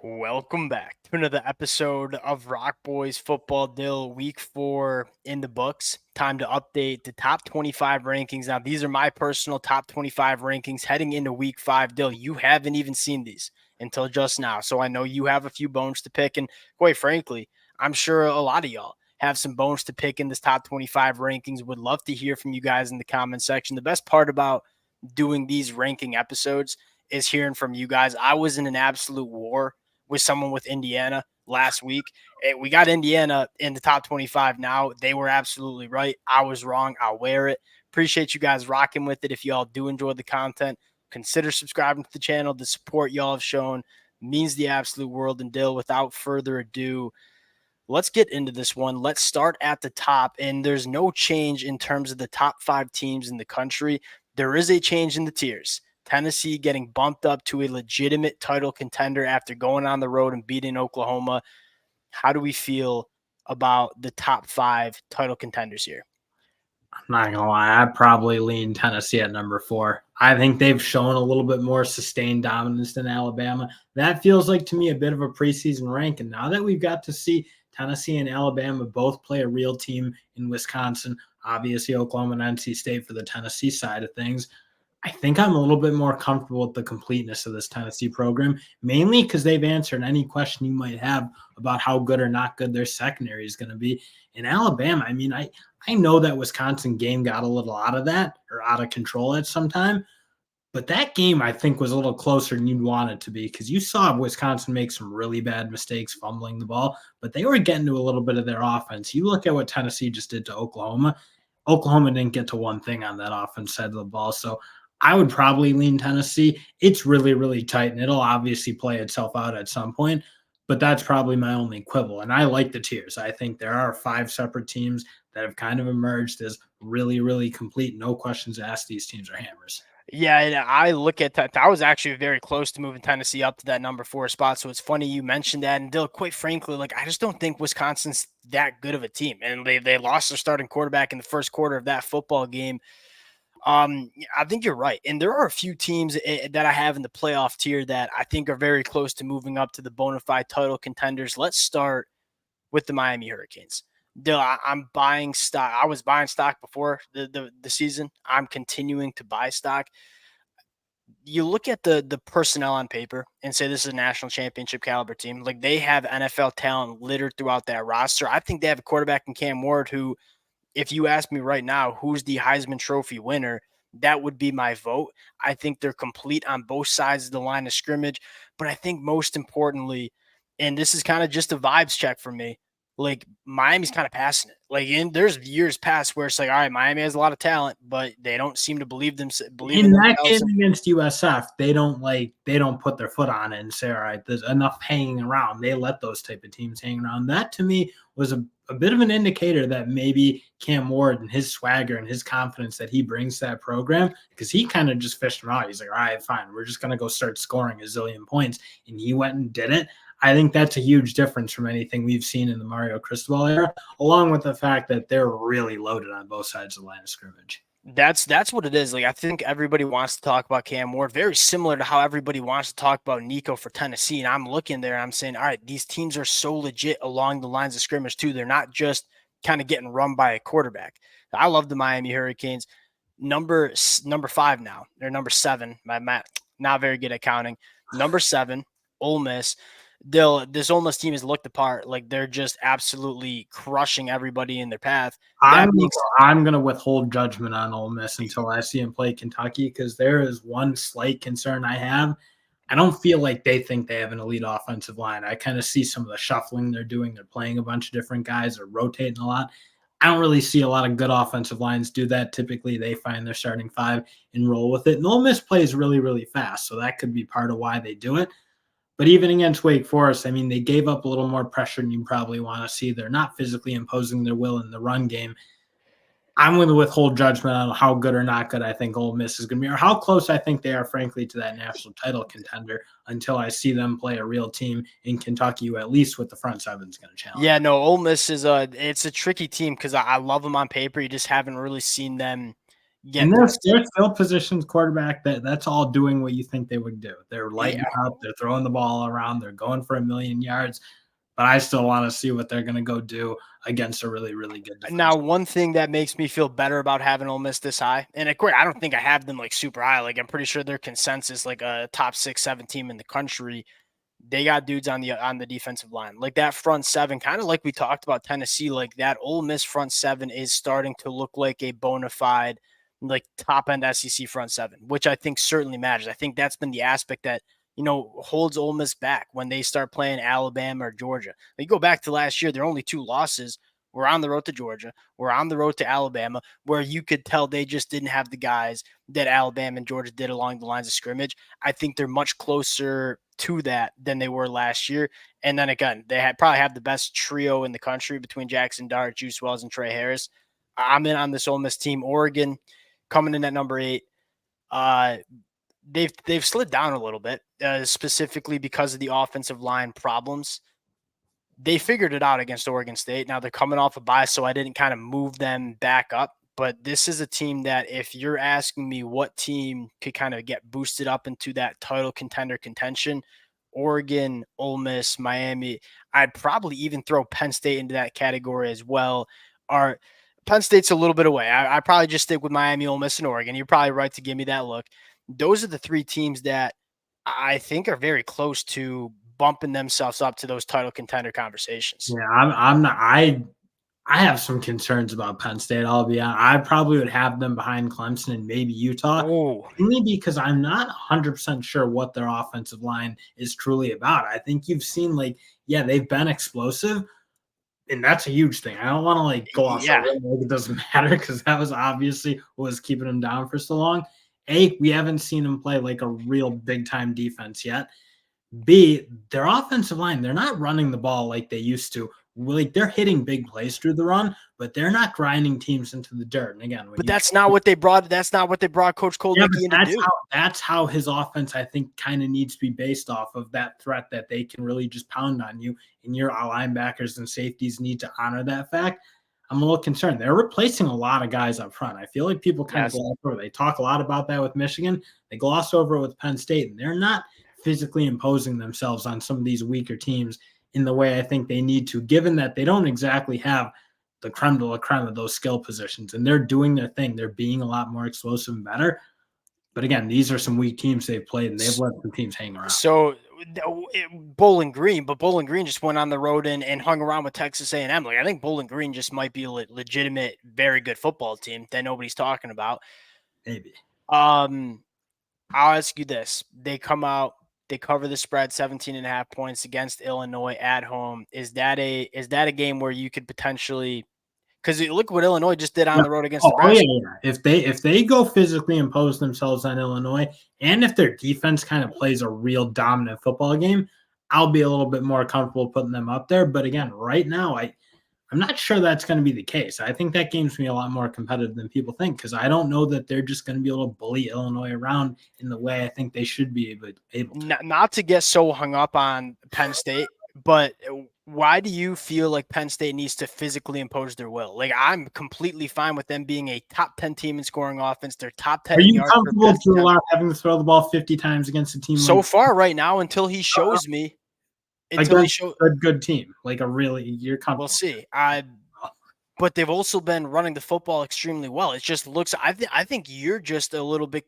Welcome back to another episode of Rock Boys Football Dill, week 4 in the books. Time to update the top 25 rankings. Now, these are my personal top 25 rankings heading into week 5. Dill, you haven't even seen these until just now. So I know you have a few bones to pick. And quite frankly, I'm sure a lot of y'all have some bones to pick in this top 25 rankings. Would love to hear from you guys in the comment section. The best part about doing these ranking episodes is hearing from you guys. I was in an absolute war with someone with Indiana last week. We got Indiana in the top 25 now. They were absolutely right. I was wrong. I'll wear it. Appreciate you guys rocking with it. If y'all do enjoy the content, consider subscribing to the channel. The support y'all have shown means the absolute world. And Dill, without further ado, let's get into this one. Let's start at the top. And there's no change in terms of the top 5 teams in the country. There is a change in the tiers. Tennessee getting bumped up to a legitimate title contender after going on the road and beating Oklahoma. How do we feel about the top 5 title contenders here? I'm not gonna lie, I probably lean Tennessee at number 4. I think they've shown a little bit more sustained dominance than Alabama. That feels like to me a bit of a preseason rank. And now that we've got to see Tennessee and Alabama both play a real team in Wisconsin, obviously Oklahoma and NC State for the Tennessee side of things, I think I'm a little bit more comfortable with the completeness of this Tennessee program, mainly because they've answered any question you might have about how good or not good their secondary is going to be. In Alabama, I know that Wisconsin game got a little out of that or out of control at some time, but that game I think was a little closer than you'd want it to be because you saw Wisconsin make some really bad mistakes fumbling the ball, but they were getting to a little bit of their offense. You look at what Tennessee just did to Oklahoma. Oklahoma didn't get to one thing on that offense side of the ball. So I would probably lean Tennessee. It's really, really tight, and it'll obviously play itself out at some point, but that's probably my only quibble. And I like the tiers. I think there are 5 separate teams that have kind of emerged as really, really complete. No questions asked. These teams are hammers. Yeah, and I look at that. I was actually very close to moving Tennessee up to that number 4 spot. So it's funny you mentioned that. And Dill, quite frankly, I just don't think Wisconsin's that good of a team. And they lost their starting quarterback in the first quarter of that football game. I think you're right. And there are a few teams that I have in the playoff tier that I think are very close to moving up to the bona fide title contenders. Let's start with the Miami Hurricanes. I'm buying stock. I was buying stock before the season. I'm continuing to buy stock. You look at the personnel on paper and say this is a national championship caliber team. Like, they have NFL talent littered throughout that roster. I think they have a quarterback in Cam Ward who, if you ask me right now, who's the Heisman Trophy winner, that would be my vote. I think they're complete on both sides of the line of scrimmage. But I think most importantly, and this is kind of just a vibes check for me, Miami's kind of passing it. There's years past where it's like, all right, Miami has a lot of talent, but they don't seem to believe in That themselves. game against USF, they don't put their foot on it and say, all right, there's enough hanging around. They let those type of teams hang around. That to me was a bit of an indicator that maybe Cam Ward and his swagger and his confidence that he brings to that program, because he kind of just fished them out. He's like, all right, fine, we're just going to go start scoring a zillion points. And he went and did it. I think that's a huge difference from anything we've seen in the Mario Cristobal era, along with the fact that they're really loaded on both sides of the line of scrimmage. That's what it is. I think everybody wants to talk about Cam Ward, very similar to how everybody wants to talk about Nico for Tennessee. And I'm looking there and I'm saying, all right, these teams are so legit along the lines of scrimmage too. They're not just kind of getting run by a quarterback. I love the Miami Hurricanes. Number 5 now. They're number 7. My not very good at counting. Number 7, Ole Miss. This Ole Miss team has looked apart. They're just absolutely crushing everybody in their path. I'm going to withhold judgment on Ole Miss until I see them play Kentucky, because there is one slight concern I have. I don't feel like they think they have an elite offensive line. I kind of see some of the shuffling they're doing. They're playing a bunch of different guys. They're rotating a lot. I don't really see a lot of good offensive lines do that. Typically, they find their starting 5 and roll with it. And Ole Miss plays really, really fast, so that could be part of why they do it. But even against Wake Forest, they gave up a little more pressure than you probably want to see. They're not physically imposing their will in the run game. I'm going to withhold judgment on how good or not good I think Ole Miss is going to be, or how close I think they are, frankly, to that national title contender, until I see them play a real team in Kentucky, who at least with the front seven is going to challenge. Yeah, no, Ole Miss it's a tricky team because I love them on paper. You just haven't really seen them get And their tested. skill positions quarterback, that's all doing what you think they would do. They're lighting Yeah. up, they're throwing the ball around, they're going for 1,000,000 yards. But I still want to see what they're going to go do against a really, really good Now, defense. one thing that makes me feel better about having Ole Miss this high, and of course, I don't think I have them like super high. Like I'm pretty sure their consensus like a top 6, 7 team in the country. They got dudes on the defensive line. Like that front seven, kind of like we talked about Tennessee, like that Ole Miss front seven is starting to look like a bona fide like top end SEC front seven, which I think certainly matters. I think that's been the aspect that holds Ole Miss back when they start playing Alabama or Georgia. Like, you go back to last year, their only two losses were on the road to Georgia, were on the road to Alabama, where you could tell they just didn't have the guys that Alabama and Georgia did along the lines of scrimmage. I think they're much closer to that than they were last year. And then again, they probably have the best trio in the country between Jackson Dart, Juice Wells, and Trey Harris. I'm in on this Ole Miss team. Oregon coming in at number 8. Uh, they've slid down a little bit, specifically because of the offensive line problems. They figured it out against Oregon State. Now they're coming off a bye, so I didn't kind of move them back up. But this is a team that, if you're asking me what team could kind of get boosted up into that title contender contention, Oregon, Ole Miss, Miami, I'd probably even throw Penn State into that category as well. Penn State's a little bit away. I probably just stick with Miami, Ole Miss, and Oregon. You're probably right to give me that look. Those are the 3 teams that I think are very close to bumping themselves up to those title contender conversations. Yeah, I'm not. I have some concerns about Penn State. I'll be honest. I probably would have them behind Clemson and maybe Utah, Oh, mainly because I'm not 100% sure what their offensive line is truly about. I think you've seen, like, yeah, they've been explosive, and that's a huge thing. I don't want to like gloss over yeah. it like it doesn't matter, because that was obviously what was keeping them down for so long. A, we haven't seen them play like a real big time defense yet. B, their offensive line, they're not running the ball like they used to. Like, they're hitting big plays through the run, but they're not grinding teams into the dirt. And again, when But you that's not what they brought. That's not what they brought Coach yeah, but Kolnicki in to do. that's how his offense, I think, kind of needs to be based off of that threat that they can really just pound on you, and your linebackers and safeties need to honor that fact. I'm a little concerned. They're replacing a lot of guys up front. I feel like people kind of Yes. gloss over. They talk a lot about that with Michigan. They gloss over it with Penn State, and they're not physically imposing themselves on some of these weaker teams in the way I think they need to, given that they don't exactly have the creme de la creme of those skill positions, and they're doing their thing. They're being a lot more explosive and better. But again, these are some weak teams they've played, and they've let some teams hang around. So Bowling Green, but Bowling Green just went on the road and hung around with Texas A&M. Like, I think Bowling Green just might be a legitimate, very good football team that nobody's talking about. Maybe. Um, I'll ask you this: they come out, they cover the spread, 17.5 points against Illinois at home. Is that a game where you could potentially? Because look what Illinois just did on Yeah. the road against Oh yeah, Nebraska. yeah. If they go physically impose themselves on Illinois, and if their defense kind of plays a real dominant football game, I'll be a little bit more comfortable putting them up there. But again, right now, I'm not sure that's going to be the case. I think that game's going to be a lot more competitive than people think, because I don't know that they're just going to be able to bully Illinois around in the way I think they should be able to. Not to get so hung up on Penn State, but why do you feel like Penn State needs to physically impose their will? Like, I'm completely fine with them being a top 10 team in scoring offense. They're top 10 Are in you yards per comfortable pass with Drew attempt. Lock having to throw the ball 50 times against a team So like far right now, until he shows me, until he against shows, a good team, like a really you're we'll comfortable? see. But they've also been running the football extremely well. It just looks. I think you're just a little bit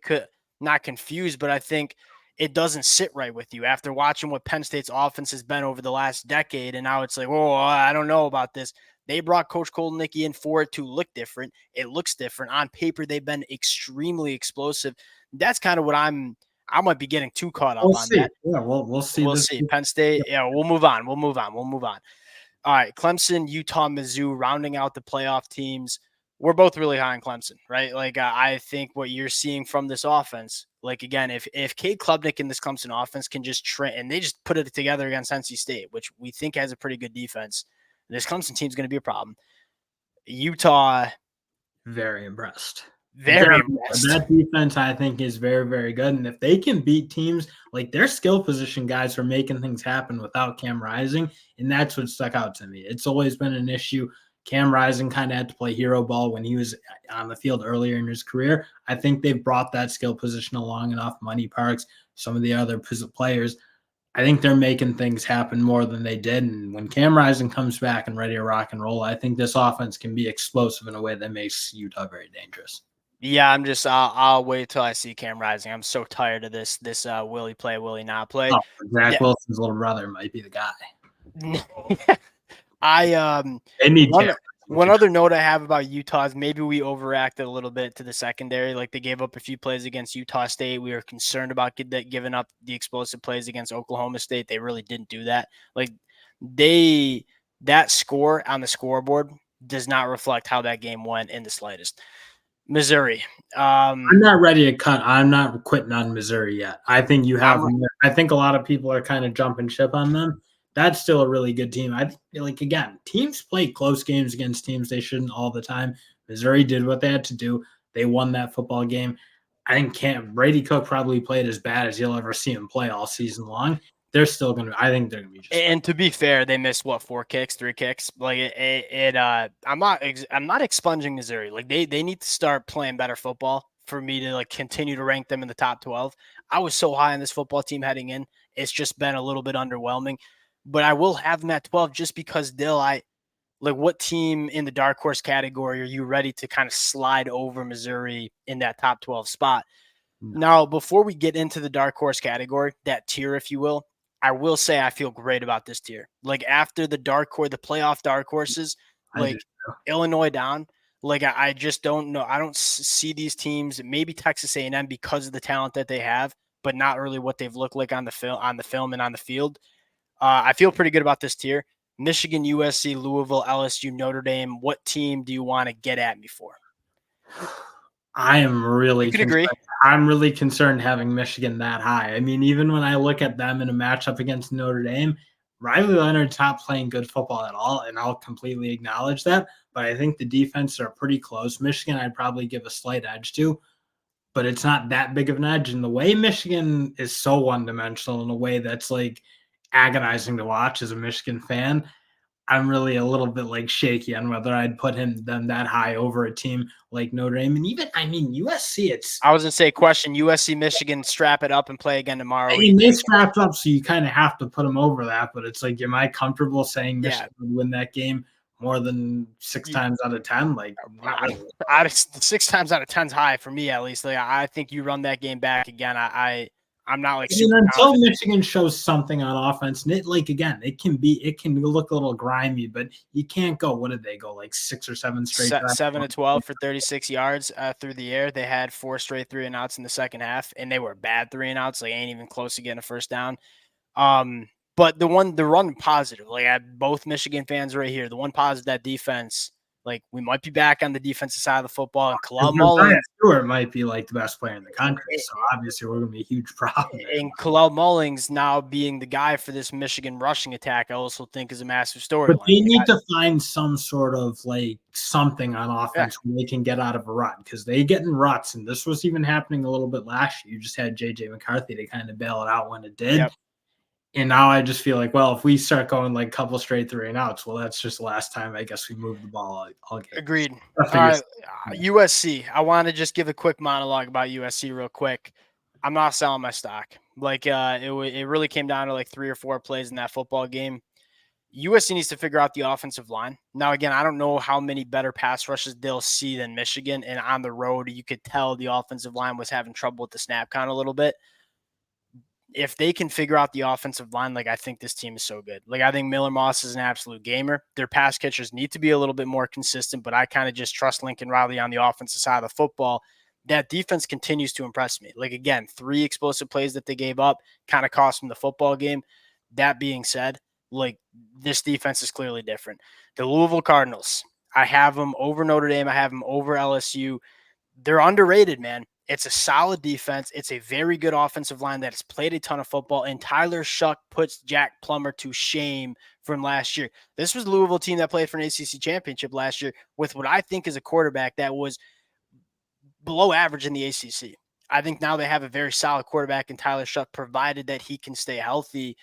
not confused, but I think it doesn't sit right with you after watching what Penn State's offense has been over the last decade, and now it's like, oh, I don't know about this. They brought Coach Kolnicki in for it to look different. It looks different on paper. They've been extremely explosive. That's kind of what I might be getting too caught up We'll on see. that. Yeah, we'll see We'll this. see. Penn State. Yeah, we'll move on. We'll move on. We'll move on. All right, Clemson, Utah, Mizzou, rounding out the playoff teams. We're both really high on Clemson, right? Like, I think what you're seeing from this offense, like, again, if Cade Klubnik and this Clemson offense can just and they just put it together against NC State, which we think has a pretty good defense, this Clemson team is going to be a problem. Utah, Very impressed. very impressed. That defense, I think, is very, very good. And if they can beat teams, like, their skill position guys are making things happen without Cam Rising, and that's what stuck out to me. It's always been an issue. Cam Rising kind of had to play hero ball when he was on the field earlier in his career. I think they've brought that skill position along enough. Money Parks, some of the other players, I think they're making things happen more than they did. And when Cam Rising comes back and ready to rock and roll, I think this offense can be explosive in a way that makes Utah very dangerous. Yeah, I'm just I'll wait till I see Cam Rising. I'm so tired of this will he play, will he not play? Oh, Zach Yeah. Wilson's little brother might be the guy. I They need Cam. one other note I have about Utah is maybe we overreacted a little bit to the secondary. Like they gave up a few plays against Utah State. We were concerned about giving up the explosive plays against Oklahoma State. They really didn't do that. Like that score on the scoreboard does not reflect how that game went in the slightest. Missouri. I'm not ready to cut. I'm not quitting on Missouri yet. I think you have. I think a lot of people are kind of jumping ship on them. That's still a really good team. I think, like, again, teams play close games against teams they shouldn't all the time. Missouri did what they had to do. They won that football game. I think Brady Cook probably played as bad as you'll ever see him play all season long. They're still going to. I think they're going to be just. And to be fair, they missed what, 3 kicks. Like I'm not expunging Missouri. Like they need to start playing better football for me to like continue to rank them in the top 12. I was so high on this football team heading in. It's just been a little bit underwhelming, but I will have them at 12 just because what team in the dark horse category are you ready to kind of slide over Missouri in that top 12 spot? No. Now, before we get into the dark horse category, that tier, if you will, I will say I feel great about this tier. Like after the playoff dark horses, like Illinois down, like I just don't know. I don't see these teams. Maybe Texas A&M because of the talent that they have, but not really what they've looked like on the film and on the field. I feel pretty good about this tier. Michigan, USC, Louisville, LSU, Notre Dame. What team do you want to get at me for? I am really you could agree. I'm really concerned having Michigan that high. I mean, even when I look at them in a matchup against Notre Dame, Riley Leonard's not playing good football at all, and I'll completely acknowledge that. But I think the defenses are pretty close. Michigan, I'd probably give a slight edge to, but it's not that big of an edge. And the way Michigan is so one-dimensional in a way that's like agonizing to watch as a Michigan fan, I'm really a little bit like shaky on whether I'd put them that high over a team like Notre Dame. And even, I mean, USC, I was going to say, question USC, Michigan, strap it up and play again tomorrow. I mean, they strapped up, so you kind of have to put them over that. But it's like, am I comfortable saying Michigan would win that game more than 6 times out of 10? Like, not really. 6 times out of 10's high for me, at least. Like, I think you run that game back again. I'm not like super until confident. Michigan shows something on offense, and it can look a little grimy, but you can't go. What did they go, like 6 or 7 straight? 7 to 12 for 36 yards through the air. They had 4 straight 3-and-outs in the second half, and they were bad 3-and-outs. Like ain't even close to getting a first down. But the run positive. Like I have both Michigan fans right here. The one positive, that defense. Like we might be back on the defensive side of the football, and Kalal Mullins Stewart might be like the best player in the country. So obviously we're going to be a huge problem. And Kalal Mullins now being the guy for this Michigan rushing attack, I also think is a massive storyline. But they need to find some sort of like something on offense where they can get out of a rut, because they get in ruts, and this was even happening a little bit last year. You just had JJ McCarthy to kind of bail it out when it did. Yep. And now I just feel like, well, if we start going like a couple straight 3-and-outs, well, that's just the last time I guess we moved the ball all game. Agreed. USC. I want to just give a quick monologue about USC real quick. I'm not selling my stock. Like it really came down to like 3 or 4 plays in that football game. USC needs to figure out the offensive line. Now, again, I don't know how many better pass rushes they'll see than Michigan. And on the road, you could tell the offensive line was having trouble with the snap count a little bit. If they can figure out the offensive line, like I think this team is so good. Like I think Miller Moss is an absolute gamer. Their pass catchers need to be a little bit more consistent, but I kind of just trust Lincoln Riley on the offensive side of the football. That defense continues to impress me. Like again, 3 explosive plays that they gave up kind of cost them the football game. That being said, like this defense is clearly different. The Louisville Cardinals, I have them over Notre Dame. I have them over LSU. They're underrated, man. It's a solid defense. It's a very good offensive line that has played a ton of football. And Tyler Shuck puts Jack Plummer to shame from last year. This was the Louisville team that played for an ACC championship last year with what I think is a quarterback that was below average in the ACC. I think now they have a very solid quarterback in Tyler Shuck, provided that he can stay healthy.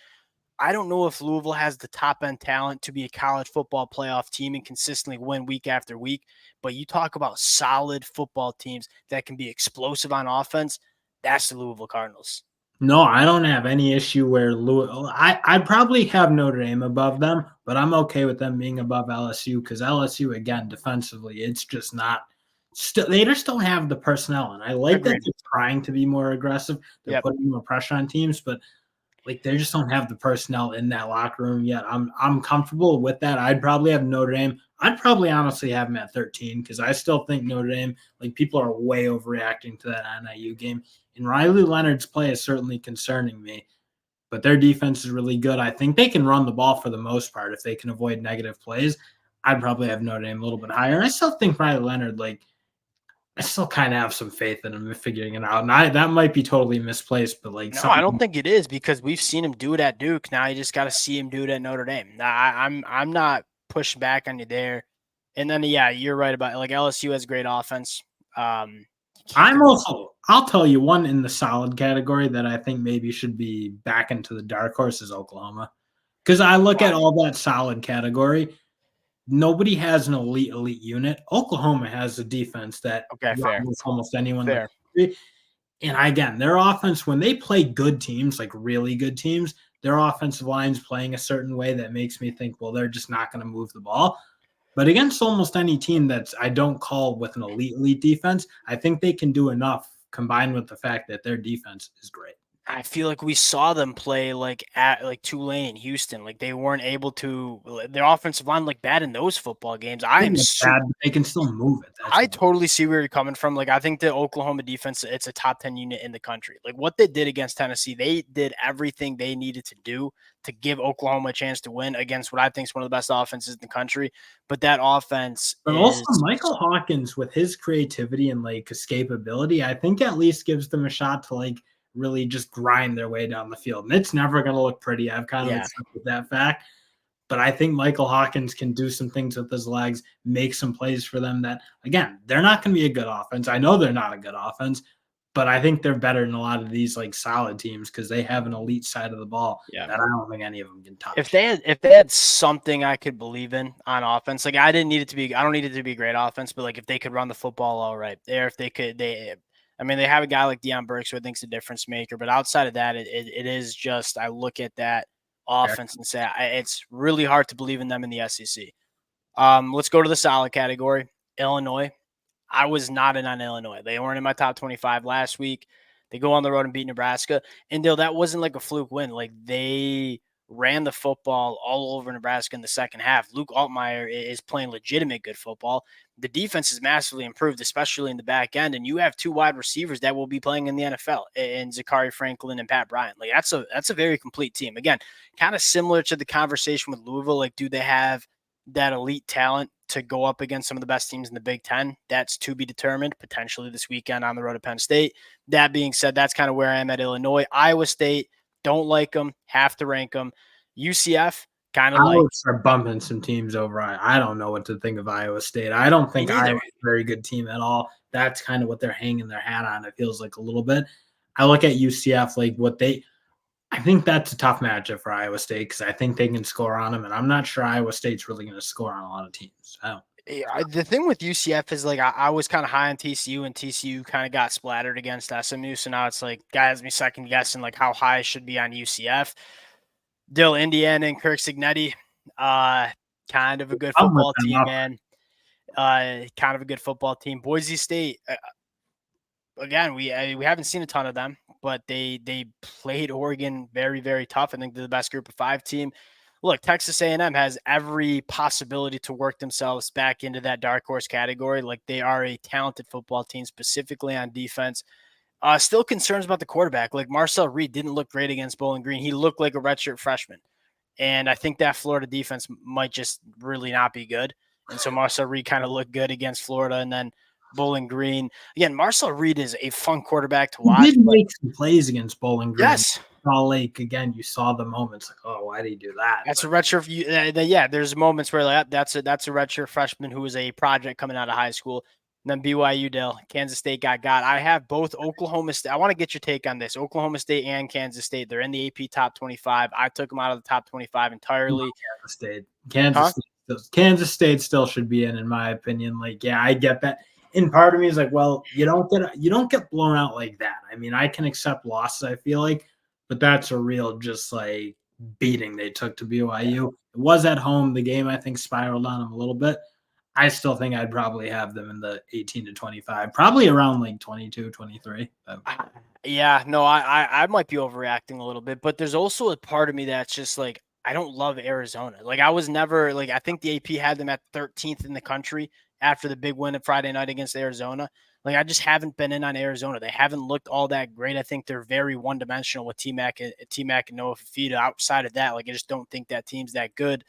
I don't know if Louisville has the top end talent to be a college football playoff team and consistently win week after week. But you talk about solid football teams that can be explosive on offense. That's the Louisville Cardinals. No, I don't have any issue where I'd probably have Notre Dame above them, but I'm okay with them being above LSU because LSU, again, defensively, it's just not. They just don't have the personnel, and I like that Agreed. they're trying to be more aggressive. They're Yep. putting more pressure on teams, but like they just don't have the personnel in that locker room yet. I'm comfortable with that. I'd probably have Notre Dame. I'd probably honestly have them at 13 because I still think Notre Dame, like people are way overreacting to that NIU game. And Riley Leonard's play is certainly concerning me, but their defense is really good. I think they can run the ball for the most part if they can avoid negative plays. I'd probably have Notre Dame a little bit higher. And I still think Riley Leonard, like I still kind of have some faith in him figuring it out. And that might be totally misplaced, but like No, I something. don't think it is because we've seen him do it at Duke. Now you just got to see him do it at Notre Dame. Now, I'm not pushing back on you there. And then yeah, you're right about like LSU has great offense. I'll tell you one in the solid category that I think maybe should be back into the dark horse is Oklahoma. Because I look at all that solid category. Nobody has an elite unit. Oklahoma has a defense that rivals almost anyone in the country. And again, their offense, when they play good teams, like really good teams, their offensive line's playing a certain way that makes me think, well, they're just not going to move the ball. But against almost any team that's I don't call with an elite defense, I think they can do enough combined with the fact that their defense is great. I feel like we saw them play like at like Tulane, Houston. Like they weren't able to. Their offensive line looked bad in those football games. They can still move it. I totally see where you're coming from. Like I think the Oklahoma defense, it's a top 10 unit in the country. Like what they did against Tennessee, they did everything they needed to do to give Oklahoma a chance to win against what I think is one of the best offenses in the country. But that offense But also Michael Hawkins with his creativity and like escapability, I think at least gives them a shot to like really just grind their way down the field. And it's never going to look pretty. I've kind of accepted that fact. But I think Michael Hawkins can do some things with his legs, make some plays for them that, again, they're not going to be a good offense. I know they're not a good offense, but I think they're better than a lot of these like solid teams because they have an elite side of the ball that I don't think any of them can touch. If they had something I could believe in on offense, like I don't need it to be a great offense, but like if they could run the football all right, if they could, I mean, they have a guy like Deion Burks who I think is a difference maker, but outside of that, it is just I look at that offense and say it's really hard to believe in them in the SEC. Let's go to the solid category. Illinois. I was not in on Illinois. They weren't in my top 25 last week. They go on the road and beat Nebraska. And that wasn't like a fluke win. Like they ran the football all over Nebraska in the second half. Luke Altmaier is playing legitimate good football. The defense is massively improved, especially in the back end. And you have two wide receivers that will be playing in the NFL, in Zachary Franklin and Pat Bryant. Like that's a very complete team. Again, kind of similar to the conversation with Louisville. Like, do they have that elite talent to go up against some of the best teams in the Big Ten? That's to be determined potentially this weekend on the road to Penn State. That being said, that's kind of where I am at Illinois. Iowa State, don't like them, have to rank them. UCF, kind of like. Start bumping some teams over. I don't know what to think of Iowa State. I don't think Iowa's a very good team at all. That's kind of what they're hanging their hat on. It feels like a little bit. I look at UCF, like I think that's a tough matchup for Iowa State because I think they can score on them, and I'm not sure Iowa State's really going to score on a lot of teams. The thing with UCF is like I was kind of high on TCU, and TCU kind of got splattered against SMU. So now it's like guys me second guessing like how high I should be on UCF. Dill, Indiana, and Kirk Signetti, kind of a good football team, man. Kind of a good football team. Boise State, again, we haven't seen a ton of them, but they played Oregon very, very tough. I think they're the best group of 5 team. Look, Texas A&M has every possibility to work themselves back into that dark horse category. Like they are a talented football team, specifically on defense. Still concerns about the quarterback. Like Marcel Reed didn't look great against Bowling Green. He looked like a redshirt freshman. And I think that Florida defense might just really not be good. And so Marcel Reed kind of looked good against Florida. And then Bowling Green. Again, Marcel Reed is a fun quarterback to watch. He did make some plays against Bowling Green. Yes. Salt Lake, again, you saw the moments like, oh, why did he do that? That's a redshirt. Yeah, there's moments where like, that's a redshirt freshman who was a project coming out of high school. And then BYU, Dale, Kansas State got. I have both Oklahoma State. I want to get your take on this. Oklahoma State and Kansas State. They're in the AP top 25. I took them out of the top 25 entirely. Kansas State. Kansas State still should be in my opinion. Like, yeah, I get that. And part of me is like, well, you don't get blown out like that. I mean, I can accept losses, I feel like, but that's a real just like beating they took to BYU. It was at home. The game, I think, spiraled on them a little bit. I still think I'd probably have them in the 18 to 25, probably around like 22, 23. Yeah, no, I might be overreacting a little bit, but there's also a part of me that's just like, I don't love Arizona. Like, I was never like, I think the AP had them at 13th in the country after the big win at Friday night against Arizona. Like, I just haven't been in on Arizona. They haven't looked all that great. I think they're very one dimensional with T-Mac and Noah Fifita. Outside of that, like, I just don't think that team's that good.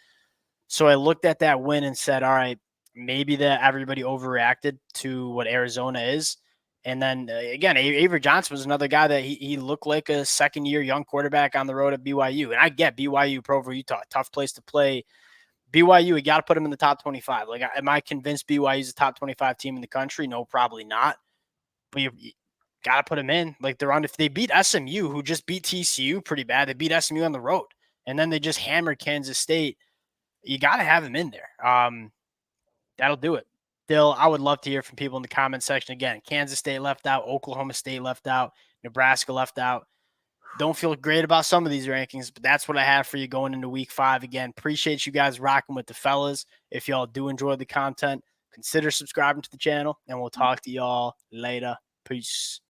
So I looked at that win and said, all right, maybe that everybody overreacted to what Arizona is. And then again, Avery Johnson was another guy that he looked like a second-year young quarterback on the road at BYU. And I get BYU, Provo, Utah, tough place to play. BYU, we got to put him in the top 25. Like, am I convinced BYU is a top 25 team in the country? No, probably not. But you got to put them in. Like, they're on. If they beat SMU, who just beat TCU pretty bad, they beat SMU on the road, and then they just hammered Kansas State. You got to have them in there. That'll do it. Still, I would love to hear from people in the comment section. Again, Kansas State left out, Oklahoma State left out, Nebraska left out. Don't feel great about some of these rankings, but that's what I have for you going into week 5. Again, appreciate you guys rocking with the fellas. If y'all do enjoy the content, consider subscribing to the channel, and we'll talk to y'all later. Peace.